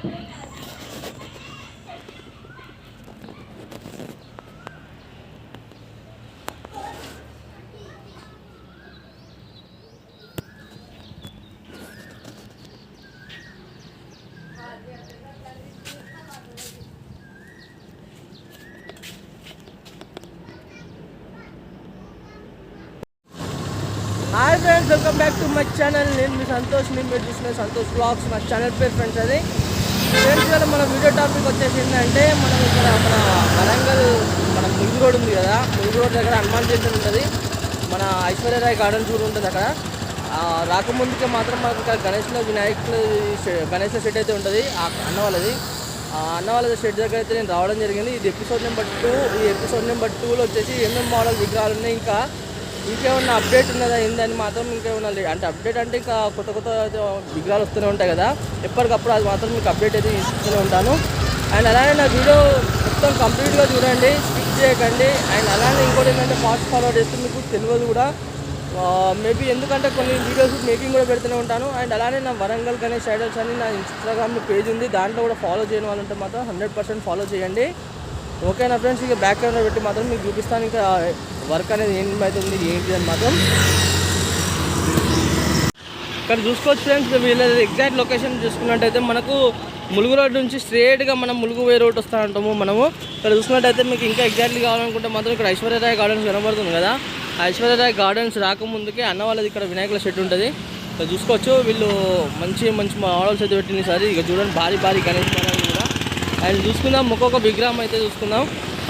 Hi friends, welcome back to my channel. నేను మీ సంతోష్. మీరు చూసిన సంతోష్ బ్లాగ్స్. మా ఛానల్ పేరు ఫ్రెండ్స్ అది. ఫ్రెండ్స్ ఇవాళ మన వీడియో టాపిక్ వచ్చేసి ఏంటంటే, మనం ఇక్కడ మన వరంగల్ మన ములుగు రోడ్ ఉంది కదా, ములుగు రోడ్ దగ్గర హనుమాన్ జయంతి ఉంటుంది. మన ఐశ్వర్యరాయ్ గార్డెన్స్ కూడా ఉంటుంది అక్కడ. రాకముందుకే మాత్రం మనకు ఇక్కడ గణేష్ల షెడ్ అయితే ఉంటుంది అన్న వాళ్ళది. అన్న వాళ్ళ షెడ్ దగ్గర అయితే నేను రావడం జరిగింది. ఇది ఎపిసోడ్ నెంబర్ 2. ఈ ఎపిసోడ్ నెంబర్ 2లో వచ్చేసి ఏమేమి మోడల్ విగ్రహాలు ఉన్నాయి, ఇంకేమన్నా అప్డేట్ ఉన్నదా ఏందని మాత్రం ఇంకేమన్నా అంటే అప్డేట్ అంటే ఇంకా కొత్త విగ్రహాలు వస్తూనే ఉంటాయి కదా, ఎప్పటికప్పుడు అది మాత్రం మీకు అప్డేట్ అయితే ఇస్తూనే ఉంటాను. అండ్ అలానే నా వీడియో మొత్తం కంప్లీట్గా చూడండి, స్కిప్ చేయకండి. అండ్ అలానే ఇంకోటి ఏంటంటే ఫాస్ట్ ఫార్వర్డ్ చేస్తే మీకు తెలియదు కూడా మేబీ, ఎందుకంటే కొన్ని వీడియోస్ మేకింగ్ కూడా పెడుతూనే ఉంటాను. అండ్ అలానే నా వరంగల్ గణేష్ ఐడల్స్ అని నా ఇన్స్టాగ్రామ్లో పేజ్ ఉంది, దాంట్లో కూడా ఫాలో చేయని వాళ్ళంటే మాత్రం 100% ఫాలో చేయండి. ఓకేనా ఫ్రెండ్స్? ఇక బ్యాక్ కెమెరా పెట్టి మాత్రం మీకు చూపిస్తాను ఇంకా వర్క్ అనేది ఏమవుతుంది ఏంటి అని మాత్రం. ఇక్కడ చూసుకోవచ్చు ఫ్రెండ్స్, వీళ్ళ ఎగ్జాక్ట్ లొకేషన్ చూసుకున్నట్టయితే మనకు ములుగు రోడ్ నుంచి స్ట్రేట్గా మనం ములుగు వే రోడ్ వస్తూ ఉంటాము మనము. ఇక్కడ చూసుకున్నట్టయితే మీకు ఇంకా ఎగ్జాక్ట్లీ కావాలనుకుంటే మాత్రం ఇక్కడ ఐశ్వర్యరాయ్ గార్డెన్స్ కనబడుతుంది కదా, ఐశ్వర్యరాయ్ గార్డెన్స్ రాకముందుకే అన్న వాళ్ళది ఇక్కడ వినాయకుల షెడ్ ఉంటుంది. ఇక్కడ చూసుకోవచ్చు, వీళ్ళు మంచి మోడల్స్ అయితే పెట్టింది సార్. ఇక చూడండి, భారీ గణేష్ మహారాజ్ కూడా. అండ్ చూసుకుందాం, ఒక్కొక్క విగ్రహం అయితే చూసుకుందాం.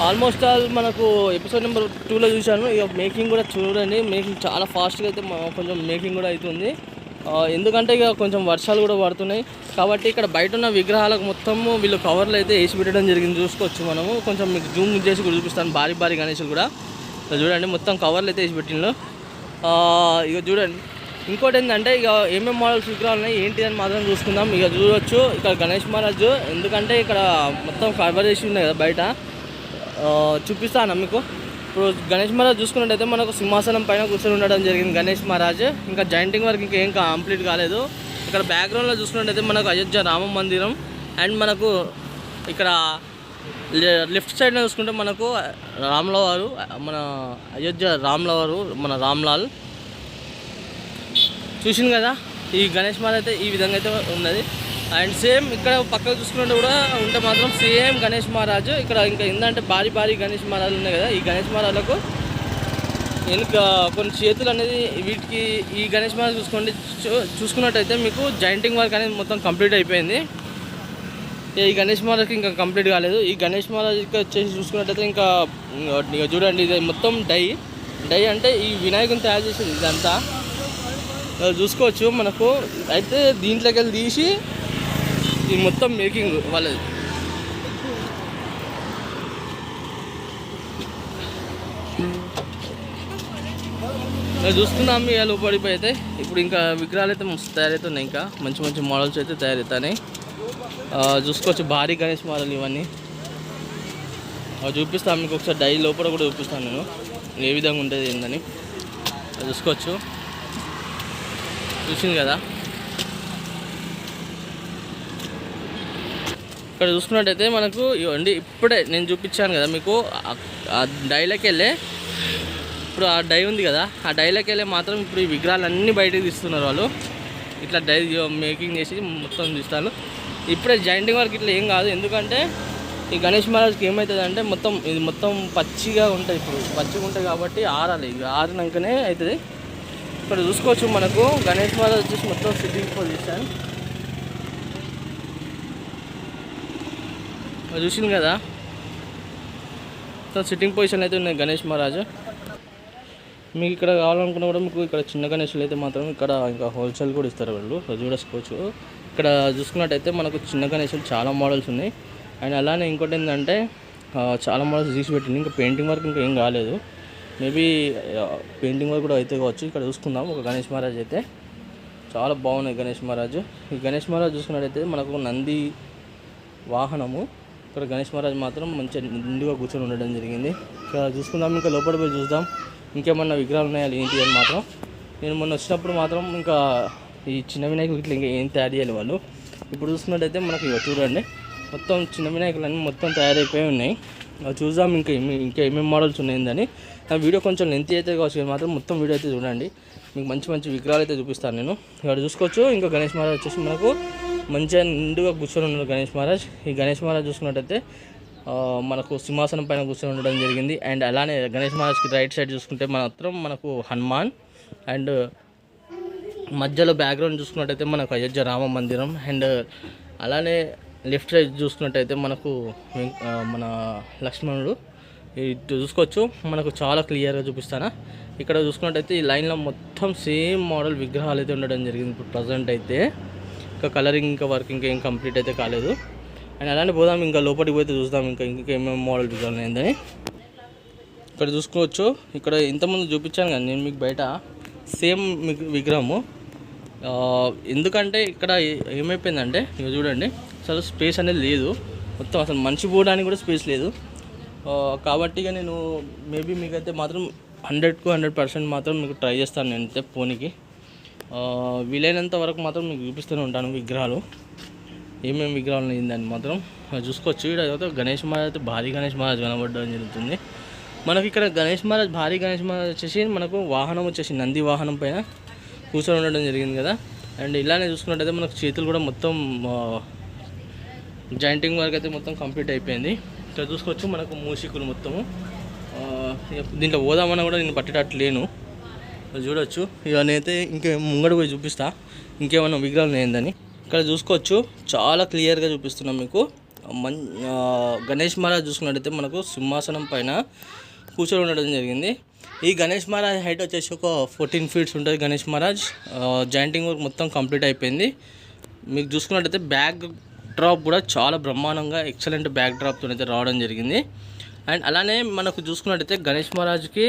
ఆల్మోస్ట్ ఆల్ మనకు ఎపిసోడ్ నెంబర్ 2లో చూశాను. ఇక మేకింగ్ కూడా చూడండి, మేకింగ్ చాలా ఫాస్ట్గా అయితే కొంచెం మేకింగ్ కూడా అవుతుంది. ఎందుకంటే ఇక కొంచెం వర్షాలు కూడా పడుతున్నాయి కాబట్టి ఇక్కడ బయట ఉన్న విగ్రహాలకు మొత్తము వీళ్ళు కవర్లు అయితే వేసి పెట్టడం జరిగింది. చూసుకోవచ్చు మనము, కొంచెం మీకు జూమ్ చేసి కూడా చూపిస్తాను. భారీ గణేషులు కూడా చూడండి, మొత్తం కవర్లు అయితే వేసి పెట్టిండ్రు. ఇక చూడండి, ఇంకోటి ఏంటంటే ఇక ఏమేమి మోడల్స్ విగ్రహాలు ఉన్నాయి ఏంటి అని మాత్రం చూసుకుందాం. ఇక చూడవచ్చు ఇక్కడ గణేష్ మహారాజు, ఎందుకంటే ఇక్కడ మొత్తం కవర్ చేసి ఉన్నాయి కదా బయట, చూపిస్తాను మీకు. ఇప్పుడు గణేష్ మహారాజ్ చూసుకున్నట్టయితే మనకు సింహాసనం పైన కూర్చొని ఉండడం జరిగింది గణేష్ మహారాజ్. ఇంకా జాయింటింగ్ వర్క్ ఇంకేం కంప్లీట్ కాలేదు. ఇక్కడ బ్యాక్గ్రౌండ్లో చూసుకున్నట్టయితే మనకు అయోధ్య రామ మందిరం. అండ్ మనకు ఇక్కడ లెఫ్ట్ సైడ్లో చూసుకుంటే మనకు రాముల వారు, మన అయోధ్య రాముల వారు, మన రామ్లాల్ చూసింది కదా. ఈ గణేష్ మహారాజ్ అయితే ఈ విధంగా అయితే ఉన్నది. అండ్ సేమ్ ఇక్కడ పక్కకు చూసుకున్నట్టు కూడా ఉంటే మాత్రం సేమ్ గణేష్ మహారాజు. ఇక్కడ ఇంకా ఏంటంటే భారీ గణేష్ మహారాజులు ఉన్నాయి కదా, ఈ గణేష్ మహారాజులకు వెనుక కొన్ని చేతులు అనేది వీటికి, ఈ గణేష్ మహారాజ్ చూసుకున్నట్టయితే మీకు జాయింటింగ్ వర్క్ అనేది మొత్తం కంప్లీట్ అయిపోయింది. ఈ గణేష్ మహారాజ్కి ఇంకా కంప్లీట్ కాలేదు. ఈ గణేష్ మహారాజ్కి వచ్చేసి చూసుకున్నట్టయితే ఇంకా చూడండి, ఇది మొత్తం డై అంటే ఈ వినాయకుని తయారు చేసేది ఇదంతా చూసుకోవచ్చు మనకు. అయితే దీంట్లోకి వెళ్ళి తీసి ఇది మొత్తం మేకింగ్ వాళ్ళది. చూస్తున్నాము ఇక లోపడిపోయి అయితే. ఇప్పుడు ఇంకా విగ్రహాలు అయితే మస్తు తయారవుతున్నాయి, ఇంకా మంచి మోడల్స్ అయితే తయారవుతాయి. చూసుకోవచ్చు భారీ గణేష్ మోడల్ ఇవన్నీ చూపిస్తాను మీకు ఒకసారి. డై లోపల కూడా చూపిస్తాను నేను ఏ విధంగా ఉంటుంది ఏందని. చూసుకోవచ్చు, చూసింది కదా. ఇక్కడ చూసుకున్నట్టయితే మనకు ఇవ్వండి, ఇప్పుడే నేను చూపించాను కదా మీకు ఆ డైలోకి వెళ్ళే, ఇప్పుడు ఆ డై ఉంది కదా, ఆ డైలోకి వెళ్ళే మాత్రం ఇప్పుడు ఈ విగ్రహాలన్నీ బయటకు తీస్తున్నారు వాళ్ళు. ఇట్లా డై మేకింగ్ చేసి మొత్తం తీస్తారు. ఇప్పుడే జాయింటింగ్ వర్క్ ఇట్లా ఏం కాదు, ఎందుకంటే ఈ గణేష్ మహారాజ్కి ఏమవుతుంది అంటే ఇది మొత్తం పచ్చిగా ఉంటుంది. ఇప్పుడు పచ్చిగా ఉంటుంది కాబట్టి ఆరాలి, ఇక ఆరినాకనే అవుతుంది. ఇక్కడ చూసుకోవచ్చు మనకు గణేష్ మహారాజ్ వచ్చేసి మొత్తం సిట్టింగ్ పొజిషన్ చూసింది కదా, మొత్తం సిట్టింగ్ పొజిషన్ అయితే ఉన్నాయి గణేష్ మహారాజ్. మీకు ఇక్కడ కావాలనుకున్నా కూడా మీకు ఇక్కడ చిన్న గణేషులు అయితే మాత్రం ఇక్కడ ఇంకా హోల్సేల్ కూడా ఇస్తారు వాళ్ళు, చూసుకోవచ్చు. ఇక్కడ చూసుకున్నట్టయితే మనకు చిన్న గణేషులు చాలా మోడల్స్ ఉన్నాయి. అండ్ అలానే ఇంకోటి ఏంటంటే చాలా మోడల్స్ తీసి పెట్టింది, ఇంకా పెయింటింగ్ వర్క్ ఇంకా ఏం కాలేదు. మేబీ పెయింటింగ్ వర్క్ కూడా అయితే కావచ్చు. ఇక్కడ చూసుకుందాం, ఒక గణేష్ మహారాజ్ అయితే చాలా బాగున్నాయి గణేష్ మహారాజ్. ఈ గణేష్ మహారాజ్ చూసుకున్నట్టయితే మనకు నంది వాహనము, ఇక్కడ గణేష్ మహారాజ్ మాత్రం మంచిగా నిండుగా కూర్చొని ఉండడం జరిగింది. ఇక్కడ చూసుకుందాం, ఇంకా లోపల పోయి చూద్దాం ఇంకేమన్నా విగ్రహాలు ఉన్నాయా ఏంటి అని మాత్రం. నేను మొన్న వచ్చినప్పుడు మాత్రం ఇంకా ఈ చిన్న వినాయకులు ఇట్లా ఇంకా ఏం తయారు చేయాలి వాళ్ళు, ఇప్పుడు చూసుకున్నట్టయితే మనకి చూడండి మొత్తం చిన్న వినాయకులన్నీ మొత్తం తయారైపోయి ఉన్నాయి. చూద్దాం ఇంకా ఏమేమి మోడల్స్ ఉన్నాయిందని. ఆ వీడియో కొంచెం లెంత్ అయితే కావచ్చు, మాత్రం మొత్తం వీడియో అయితే చూడండి. మీకు మంచి మంచి విగ్రహాలు అయితే చూపిస్తాను నేను. ఇక్కడ చూసుకోవచ్చు. ఇంకా గణేష్ మహారాజ్ వచ్చేసి మనకు మంచిగా నిండుగా కూర్చొని ఉన్నారు గణేష్ మహారాజ్. ఈ గణేష్ మహారాజ్ చూసుకున్నట్టయితే మనకు సింహాసనం పైన కూర్చొని ఉండడం జరిగింది. అండ్ అలానే గణేష్ మహారాజ్కి రైట్ సైడ్ చూసుకుంటే మాత్రం మనకు హనుమాన్, అండ్ మధ్యలో బ్యాక్గ్రౌండ్ చూసుకున్నట్టయితే మనకు అయోధ్య రామ మందిరం, అండ్ అలానే లెఫ్ట్ సైడ్ చూసుకున్నట్టయితే మనకు మన లక్ష్మణుడు. ఇటు చూసుకోవచ్చు. మనకు చాలా క్లియర్గా చూపిస్తాను. ఇక్కడ చూసుకున్నట్టయితే ఈ లైన్లో మొత్తం సేమ్ మోడల్ విగ్రహాలు అయితే ఉండడం జరిగింది. ఇప్పుడు ప్రజెంట్ అయితే ఇంకా కలరింగ్ ఇంకా వర్కింగ్ ఏం కంప్లీట్ అయితే కాలేదు. అండ్ అలానే పోదాం, ఇంకా లోపలికి పోతే చూద్దాం ఇంకేమేమి మోడల్ విగ్రహాలు ఉన్నాయని. ఇక్కడ చూసుకోవచ్చు. ఇక్కడ ఇంతకుముందు చూపించాను కానీ నేను మీకు బయట సేమ్ విగ్రహము. ఎందుకంటే ఇక్కడ ఏమైపోయిందంటే ఇక చూడండి, అసలు స్పేస్ అనేది లేదు. మొత్తం అసలు మనిషి పోవడానికి కూడా స్పేస్ లేదు. కాబట్టి ఇక నేను మేబీ మీకైతే మాత్రం 100కు 100% మాత్రం మీకు ట్రై చేస్తాను నేనైతే పోనీకి. వీలైనంత వరకు మాత్రం మీకు చూపిస్తూనే ఉంటాను విగ్రహాలు, ఏమేమి విగ్రహాలు అయిందని మాత్రం చూసుకోవచ్చు. ఇక్కడ గణేష్ మహారాజ్ అయితే భారీ గణేష్ మహారాజ్ కనబడడం జరుగుతుంది మనకి. ఇక్కడ గణేష్ మహారాజ్ భారీ గణేష్ మహారాజ్ వచ్చేసి మనకు వాహనం వచ్చేసి నంది వాహనం పైన కూర్చొని ఉండడం జరిగింది కదా. అండ్ ఇలానే చూసుకున్నట్టయితే మనకు చేతులు కూడా మొత్తం జాయింటింగ్ వర్క్ అయితే మొత్తం కంప్లీట్ అయిపోయింది. ఇక్కడ చూసుకోవచ్చు. మనకు మూషికులు మొత్తము దీంట్లో పోదామన్నా కూడా నేను పట్టేటట్టు లేను. చూడొచ్చు. ఇక నేనైతే ఇంకా ముంగడు పోయి చూపిస్తా ఇంకేమన్నా విగ్రహాలు ఏందని. ఇక్కడ చూసుకోవచ్చు. చాలా క్లియర్గా చూపిస్తున్నాం మీకు. గణేష్ మహారాజ్ చూసుకున్నట్టయితే మనకు సింహాసనం పైన కూర్చొని ఉండడం జరిగింది. ఈ గణేష్ మహారాజ్ హైట్ వచ్చేసి ఒక 14 ఫీట్స్ ఉంటుంది. గణేష్ మహారాజ్ జాయింటింగ్ వర్క్ మొత్తం కంప్లీట్ అయిపోయింది. మీకు చూసుకున్నట్టయితే బ్యాక్ డ్రాప్ కూడా చాలా బ్రహ్మాండంగా ఎక్సలెంట్ బ్యాక్ డ్రాప్తో అయితే రావడం జరిగింది. అండ్ అలానే మనకు చూసుకున్నట్టయితే గణేష్ మహారాజ్కి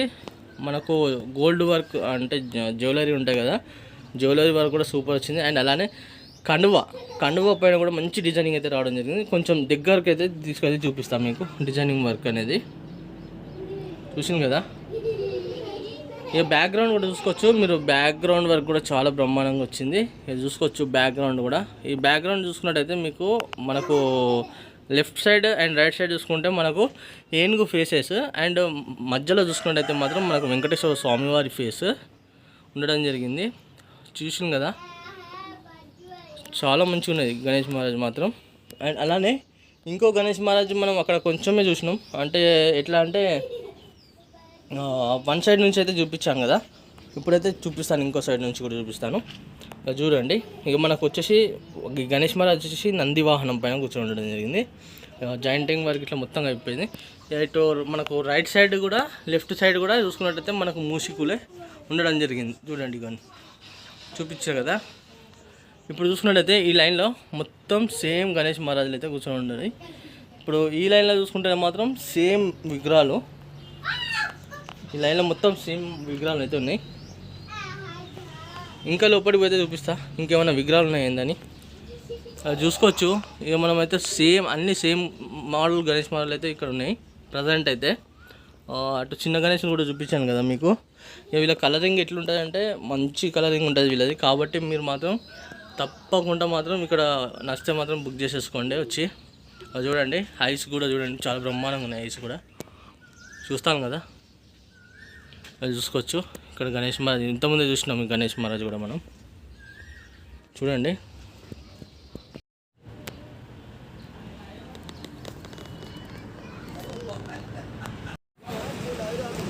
మనకు గోల్డ్ వర్క్ అంటే జ్యువెలరీ ఉంటాయి కదా, జ్యువెలరీ వర్క్ కూడా సూపర్ వచ్చింది. అండ్ అలానే కండువ పైన కూడా మంచి డిజైనింగ్ అయితే రావడం జరిగింది. కొంచెం దగ్గరకు అయితే తీసుకెళ్ళి చూపిస్తాను మీకు డిజైనింగ్ వర్క్ అనేది. చూసింది కదా. ఇక బ్యాక్గ్రౌండ్ కూడా చూసుకోవచ్చు మీరు. బ్యాక్గ్రౌండ్ వర్క్ కూడా చాలా బ్రహ్మాండంగా వచ్చింది. ఇది చూసుకోవచ్చు బ్యాక్గ్రౌండ్ కూడా. ఈ బ్యాక్గ్రౌండ్ చూసుకున్నట్టయితే మీకు మనకు left side and right side చూసుకుంటే మనకు ఏనుగు ఫేసెస్, అండ్ మధ్యలో చూసుకున్నట్టయితే మాత్రం మనకు వెంకటేశ్వర స్వామివారి ఫేస్ ఉండడం జరిగింది. చూసాం కదా, చాలా మంచిగా ఉన్నది గణేష్ మహారాజ్ మాత్రం. అండ్ అలానే ఇంకో గణేష్ మహారాజ్ మనం అక్కడ కొంచెమే చూసినాం. అంటే ఎట్లా అంటే వన్ సైడ్ నుంచి అయితే చూపించాం కదా, ఇప్పుడైతే చూపిస్తాను ఇంకో సైడ్ నుంచి కూడా చూపిస్తాను. చూడండి. ఇక మనకు వచ్చేసి గణేష్ మహారాజ్ వచ్చేసి నంది వాహనం పైన కూర్చొని ఉండడం జరిగింది. జాయింటింగ్ వర్క్ ఇట్లా మొత్తం అయిపోయింది. ఇటు మనకు రైట్ సైడ్ కూడా లెఫ్ట్ సైడ్ కూడా చూసుకున్నట్టయితే మనకు మూషికులే ఉండడం జరిగింది. చూడండి కానీ చూపించారు కదా. ఇప్పుడు చూసుకున్నట్టయితే ఈ లైన్లో మొత్తం సేమ్ గణేష్ మహారాజులు అయితే కూర్చొని ఉండదు. ఇప్పుడు ఈ లైన్లో చూసుకుంటే మాత్రం సేమ్ విగ్రహాలు, ఈ లైన్లో మొత్తం సేమ్ విగ్రహాలు అయితే ఉన్నాయి. ఇంకా లోపలికి పోతే చూపిస్తా ఇంకేమైనా విగ్రహాలు ఉన్నాయందని. అది చూసుకోవచ్చు. ఇక మనమైతే సేమ్ అన్ని సేమ్ మోడల్ గణేష్ మోడల్ అయితే ఇక్కడ ఉన్నాయి ప్రజెంట్ అయితే. అటు చిన్న గణేష్ని కూడా చూపించాను కదా మీకు. ఇక వీళ్ళ కలరింగ్ ఎట్లుంటుందంటే మంచి కలరింగ్ ఉంటుంది వీళ్ళది. కాబట్టి మీరు మాత్రం తప్పకుండా మాత్రం ఇక్కడ నచ్చితే మాత్రం బుక్ చేసేసుకోండి వచ్చి. అది చూడండి ఐస్ కూడా చూడండి చాలా బ్రహ్మాండంగా ఉన్నాయి. ఐస్ కూడా చూస్తాను కదా, అది చూసుకోవచ్చు. ఇక్కడ గణేష్ మహారాజ్ ఇంతకుముందే చూసినాం. ఈ గణేష్ మహారాజ్ కూడా మనం చూడండి.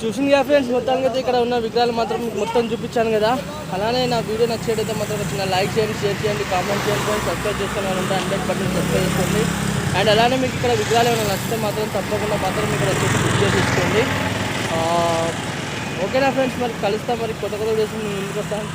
చూసింది కదా ఫ్రెండ్స్, మొత్తానికి అయితే ఇక్కడ ఉన్న విగ్రహాలు మాత్రం మొత్తం చూపించాను కదా. అలానే నా వీడియో నచ్చేటైతే మాత్రం వచ్చిన లైక్ చేయండి, షేర్ చేయండి, కామెంట్ చేయండి, సబ్స్క్రైబ్ చేసుకుని ఉంటే 100% సబ్స్క్రైబ్ చేసుకోండి. అండ్ అలానే మీకు ఇక్కడ విగ్రహాలు ఏమైనా నచ్చితే మాత్రం తప్పకుండా మాత్రం ఇక్కడ వచ్చేసి బుక్ చేసేసుకోండి. ఓకేనా ఫ్రెండ్స్, మరి కలుస్తాం. మరి కొత్త వీడియోస్ ముందుకు వస్తాను.